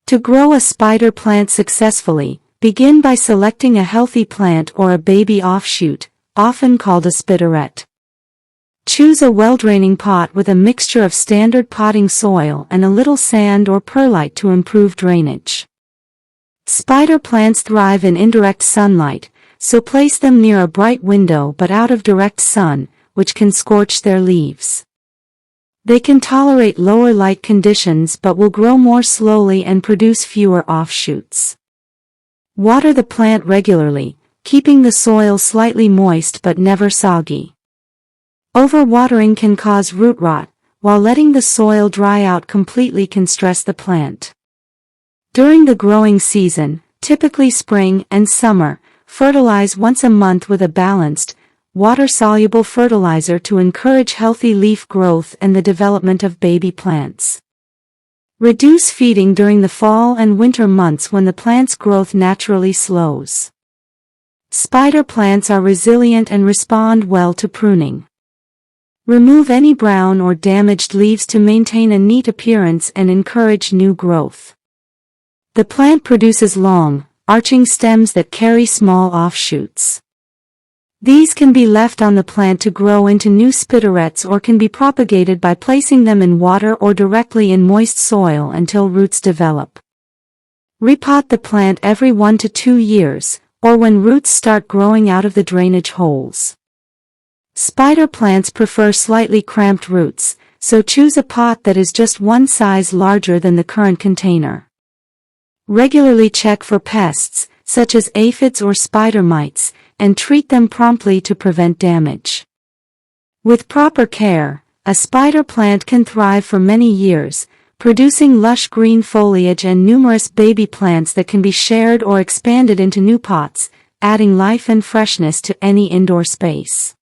To grow a spider plant successfully, begin by selecting a healthy plant or a baby offshoot, often called a spiderette. Choose a well-draining pot with a mixture of standard potting soil and a little sand or perlite to improve drainage. Spider plants thrive in indirect sunlight, so place them near a bright window but out of direct sun, which can scorch their leaves. They can tolerate lower light conditions but will grow more slowly and produce fewer offshoots. Water the plant regularly, keeping the soil slightly moist but never soggy. Overwatering can cause root rot, while letting the soil dry out completely can stress the plant. During the growing season, typically spring and summer, fertilize once a month with a balanced, water-soluble fertilizer to encourage healthy leaf growth and the development of baby plants. Reduce feeding during the fall and winter months when the plant's growth naturally slows. Spider plants are resilient and respond well to pruning. Remove any brown or damaged leaves to maintain a neat appearance and encourage new growth. The plant produces long, arching stems that carry small offshoots. These can be left on the plant to grow into new spiderettes or can be propagated by placing them in water or directly in moist soil until roots develop. Repot the plant every 1 to 2 years, or when roots start growing out of the drainage holes. Spider plants prefer slightly cramped roots, so choose a pot that is just one size larger than the current container. Regularly check for pests, such as aphids or spider mites, and treat them promptly to prevent damage. With proper care, a spider plant can thrive for many years, producing lush green foliage and numerous baby plants that can be shared or expanded into new pots, adding life and freshness to any indoor space.